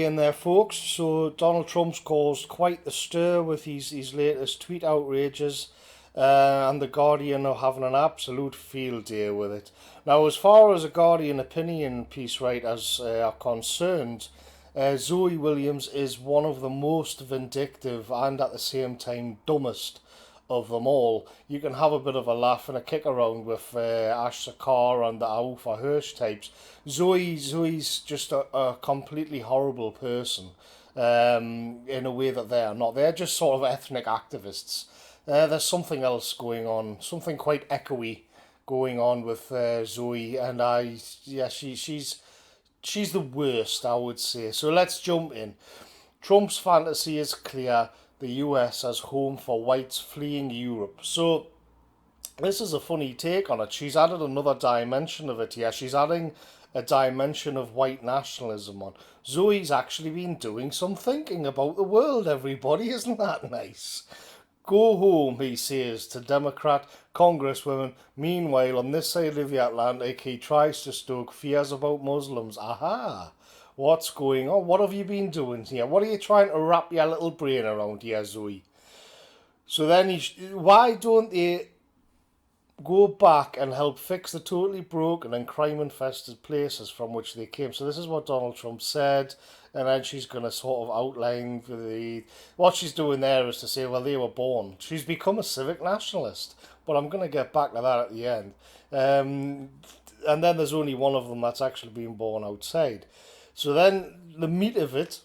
again there, folks. So Donald Trump's caused quite the stir with his latest tweet outrages, and The Guardian are having an absolute field day with it. Now, as far as a Guardian opinion piece writers are concerned, Zoe Williams is one of the most vindictive and at the same time dumbest of them all. You can have a bit of a laugh and a kick around with Ash Sakar and the Aufa Hirsch types. Zoe's just a completely horrible person, in a way that they're not. They're just sort of ethnic activists. There's something else going on, something quite echoey going on with Zoe, and she's the worst, I would say. So let's jump in. Trump's fantasy is clear: the US as home for whites fleeing Europe. So this is a funny take on it. She's added another dimension of it here. She's adding a dimension of white nationalism on. Zoe's actually been doing some thinking about the world, everybody. Isn't that nice? Go home, he says to Democrat Congresswomen. Meanwhile, on this side of the Atlantic, he tries to stoke fears about Muslims. Aha! What's going on? What have you been doing here? What are you trying to wrap your little brain around here, Zoe? So then, why don't they go back and help fix the totally broken and crime-infested places from which they came? So this is what Donald Trump said, and then she's going to sort of outline what she's doing there is to say, well, they were born. She's become a civic nationalist, but I'm going to get back to that at the end. And then there's only one of them that's actually been born outside. So then the meat of it,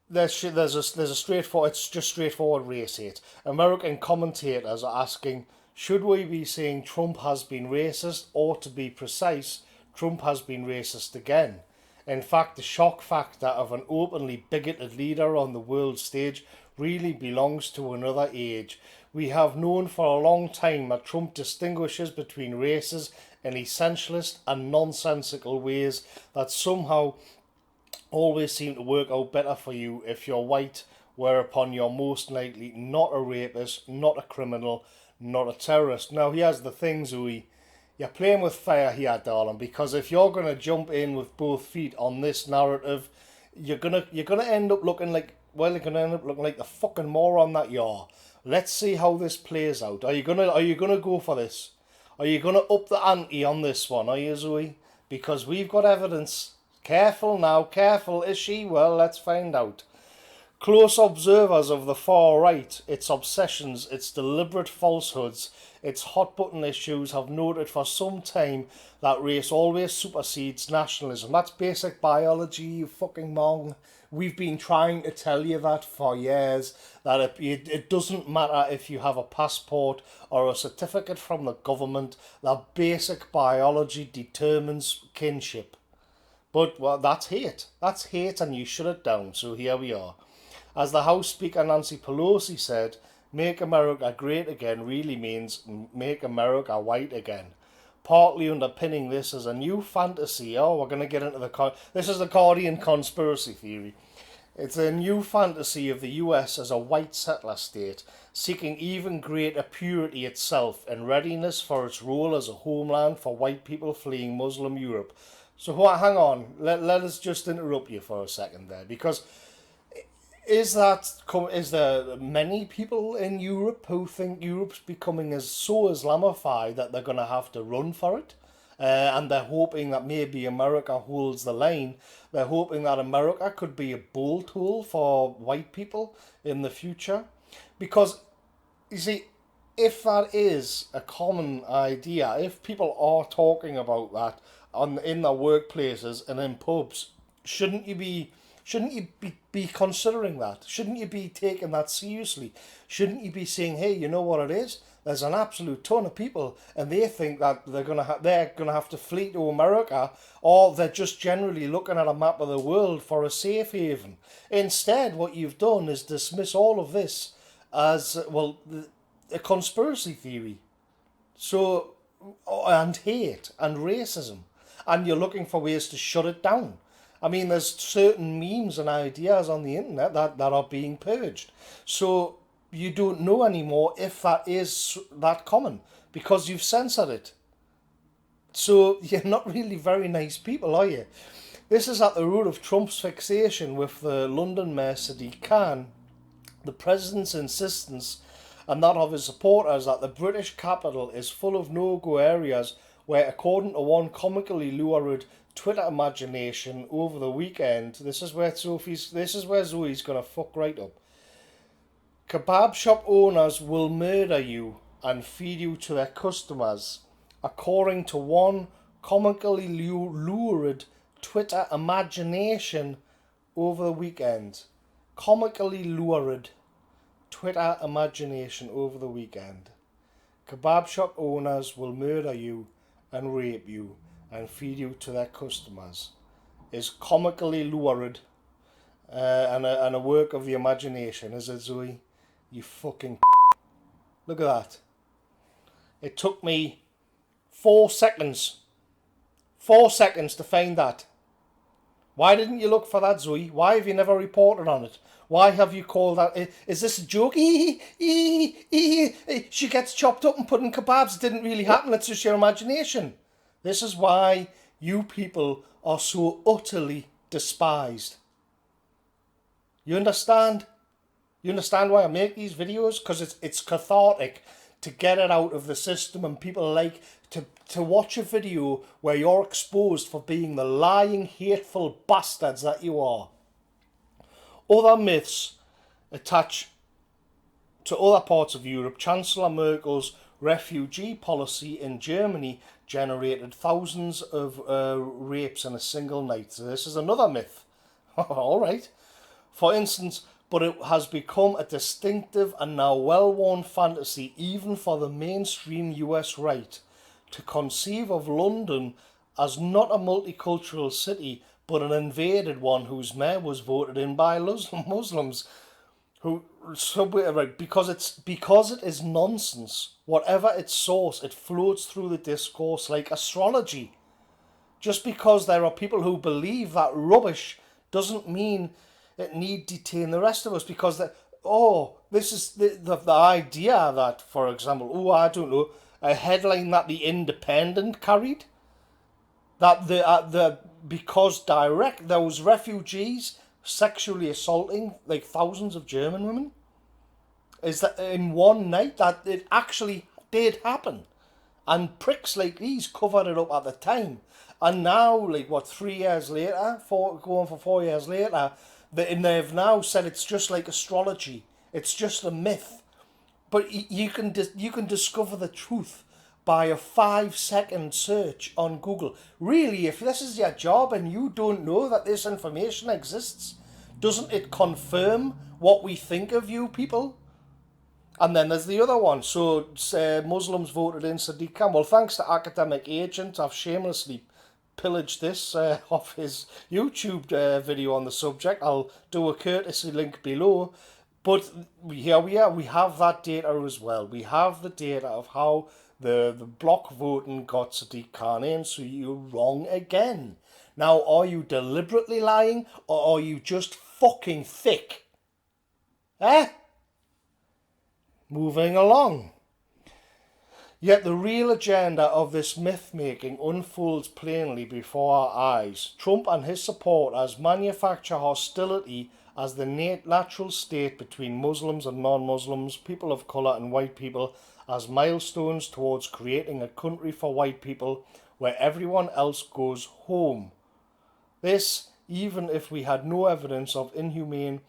there's a straightforward, it's just straightforward race hate. American commentators are asking, should we be saying Trump has been racist, or to be precise, Trump has been racist again? In fact, the shock factor of an openly bigoted leader on the world stage really belongs to another age. We have known for a long time that Trump distinguishes between races in essentialist and nonsensical ways that somehow always seem to work out better for you if you're white, whereupon you're most likely not a rapist, not a criminal, not a terrorist. Now, here's the thing, Zoe. You're playing with fire here, darling, because if you're going to jump in with both feet on this narrative, you're gonna end up looking like, well, you're gonna end up looking like the fucking moron that you are. Let's see how this plays out. Are you gonna go for this? Are you gonna up the ante on this one? Are you, Zoe? Because we've got evidence. Careful now, careful. Is she? Well, let's find out. Close observers of the far right, its obsessions, its deliberate falsehoods, its hot-button issues have noted for some time that race always supersedes nationalism. That's basic biology, you fucking mong. We've been trying to tell you that for years, that it doesn't matter if you have a passport or a certificate from the government, that basic biology determines kinship. But, well, that's hate. That's hate, and you shut it down, so here we are. As the House Speaker Nancy Pelosi said, "Make America great again" really means make America white again. Partly underpinning this is a new fantasy. Oh, we're going to get into this is the Guardian conspiracy theory. It's a new fantasy of the US as a white settler state, seeking even greater purity itself and readiness for its role as a homeland for white people fleeing Muslim Europe. So hang on, let us just interrupt you for a second there, because is there many people in Europe who think Europe's becoming so Islamified that they're going to have to run for it? And they're hoping that maybe America holds the line. They're hoping that America could be a bolt hole for white people in the future. Because, you see, if that is a common idea, if people are talking about that in their workplaces and in pubs, shouldn't you be considering that? Shouldn't you be taking that seriously? Shouldn't you be saying, hey, you know what it is? There's an absolute ton of people, and they think that they're gonna have to flee to America, or they're just generally looking at a map of the world for a safe haven. Instead, what you've done is dismiss all of this as, well, a conspiracy theory. So, and hate and racism, and you're looking for ways to shut it down. I mean, there's certain memes and ideas on the internet that are being purged. So you don't know anymore if that is that common, because you've censored it. So you're not really very nice people, are you? This is at the root of Trump's fixation with the London Mayor Sadiq Khan, the president's insistence and that of his supporters that the British capital is full of no-go areas where, according to one comically lurid Twitter imagination over the weekend, this is where Zoe's gonna fuck right up. Kebab shop owners will murder you and feed you to their customers, according to one comically lurid Twitter imagination over the weekend. Comically lurid Twitter imagination over the weekend. Kebab shop owners will murder you and rape you and feed you to their customers. Is comically lurid and a work of the imagination, is it, Zoe? You fucking look at that. It took me 4 seconds. 4 seconds to find that. Why didn't you look for that, Zoe? Why have you never reported on it? Why have you called that? Is this a joke? She gets chopped up and put in kebabs. It didn't really happen. It's just your imagination. This is why you people are so utterly despised. You understand? You understand why I make these videos? Because it's cathartic to get it out of the system, and people like to watch a video where you're exposed for being the lying, hateful bastards that you are. Other myths attach to other parts of Europe. Chancellor Merkel's refugee policy in Germany generated thousands of rapes in a single night. So this is another myth. All right. For instance, but it has become a distinctive and now well-worn fantasy even for the mainstream US right to conceive of London as not a multicultural city but an invaded one whose mayor was voted in by Muslims because it is nonsense. Whatever its source, it floats through the discourse like astrology. Just because there are people who believe that rubbish doesn't mean it need detain the rest of us, because this is the idea that, for example, I don't know, a headline that the Independent carried, that because those refugees sexually assaulting like thousands of German women, is that in one night that it actually did happen, and pricks like these covered it up at the time, and now 3 years later, going for 4 years later. And they've now said it's just like astrology. It's just a myth. But you can discover the truth by a 5-second search on Google. Really, if this is your job and you don't know that this information exists, doesn't it confirm what we think of you people? And then there's the other one. So Muslims voted in Sadiq Khan. Well, thanks to Academic Agent, I've shamelessly pillaged this off his YouTube video on the subject. I'll do a courtesy link below. But here we are. We have that data as well. We have the data of how the block voting got Sadiq Khan in. So you're wrong again. Now, are you deliberately lying, or are you just fucking thick? Moving along. Yet the real agenda of this myth-making unfolds plainly before our eyes. Trump and his supporters manufacture hostility as the natural state between Muslims and non-Muslims, people of colour and white people, as milestones towards creating a country for white people where everyone else goes home. This, even if we had no evidence of inhumane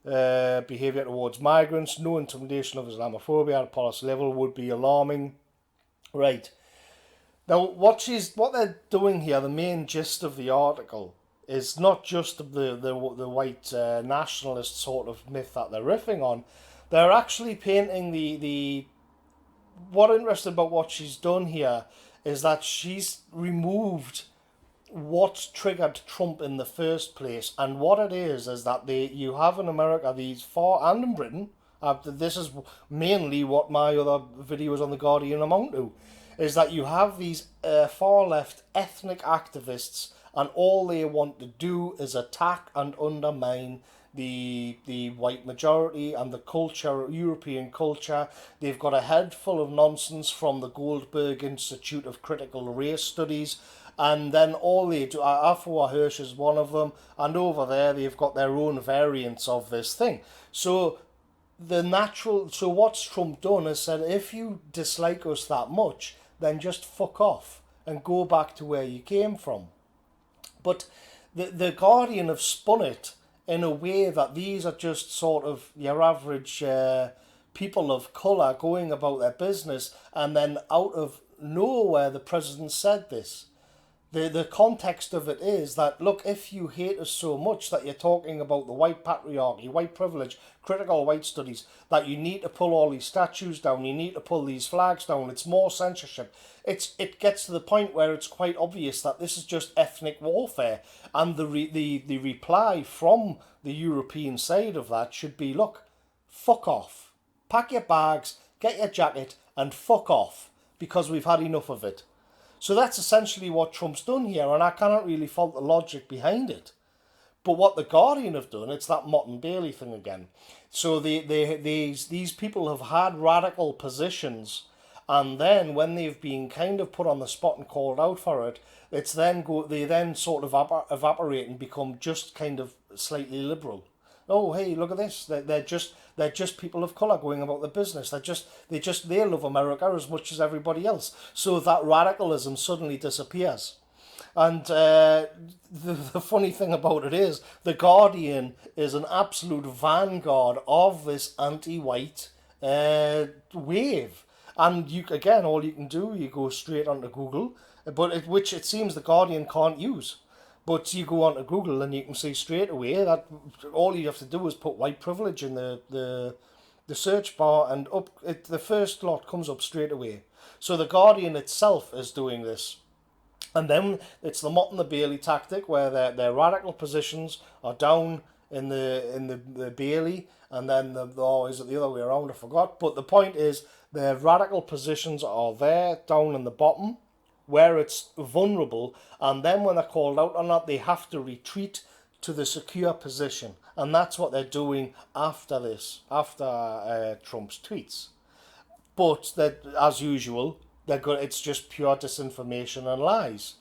behaviour towards migrants, no intimidation of Islamophobia at a policy level, would be alarming. Right. Now, what they're doing here, the main gist of the article, is not just the white nationalist sort of myth that they're riffing on. They're actually painting what interesting about what she's done here is that she's removed what triggered Trump in the first place, and what it is that you have in America and in Britain. This is mainly what my other videos on The Guardian amount to, is that you have these far-left ethnic activists, and all they want to do is attack and undermine the white majority and the culture, European culture. They've got a head full of nonsense from the Goldberg Institute of Critical Race Studies, and then all they do, Afua Hirsch is one of them, and over there they've got their own variants of this thing. So so what's Trump done is said, if you dislike us that much, then just fuck off and go back to where you came from. But the Guardian have spun it in a way that these are just sort of your average people of colour going about their business, and then out of nowhere the president said this. The context of it is that, look, if you hate us so much that you're talking about the white patriarchy, white privilege, critical white studies, that you need to pull all these statues down, you need to pull these flags down, it's more censorship. It gets to the point where it's quite obvious that this is just ethnic warfare, and the reply from the European side of that should be, look, fuck off. Pack your bags, get your jacket, and fuck off, because we've had enough of it. So that's essentially what Trump's done here, and I cannot really fault the logic behind it. But what the Guardian have done, it's that Mott and Bailey thing again. So these people have had radical positions, and then when they've been kind of put on the spot and called out for it, they then sort of evaporate and become just kind of slightly liberal. Oh, hey, look at this. They're just people of colour going about their business. They love America as much as everybody else. So that radicalism suddenly disappears. And the funny thing about it is, the Guardian is an absolute vanguard of this anti-white wave. And all you can do, you go straight onto Google, which it seems the Guardian can't use. But you go onto Google and you can see straight away that all you have to do is put white privilege in the search bar, and the first lot comes up straight away. So the Guardian itself is doing this. And then it's the Mott and the Bailey tactic, where their radical positions are down in the Bailey, and then is it the other way around? I forgot. But the point is, their radical positions are there down in the bottom, where it's vulnerable, and then when they're called out on that, they have to retreat to the secure position, and that's what they're doing after Trump's tweets. But as usual, it's just pure disinformation and lies.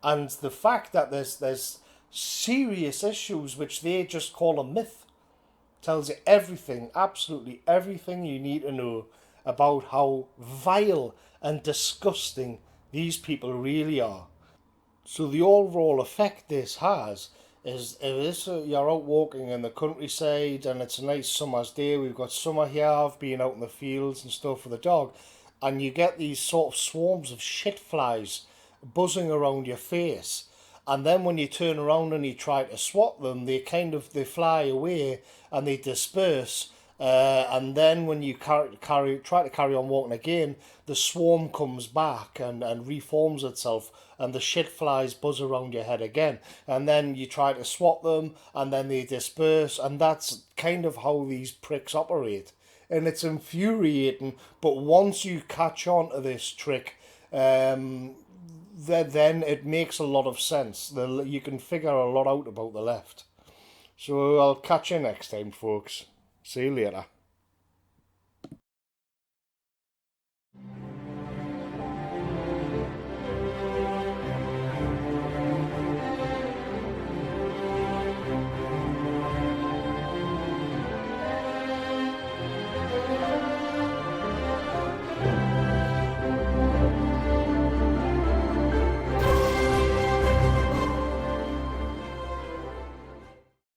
And the fact that there's serious issues which they just call a myth tells you everything, absolutely everything you need to know about how vile and disgusting these people really are. So the overall effect this has is, if you're out walking in the countryside and it's a nice summer's day, we've got summer here, I've been out in the fields and stuff with the dog, and you get these sort of swarms of shit flies buzzing around your face, and then when you turn around and you try to swat them, they fly away and they disperse. And then when you try to carry on walking again, the swarm comes back and reforms itself, and the shit flies buzz around your head again. And then you try to swat them, and then they disperse, and that's kind of how these pricks operate. And it's infuriating, but once you catch on to this trick, then it makes a lot of sense. You can figure a lot out about the left. So I'll catch you next time, folks. See you later.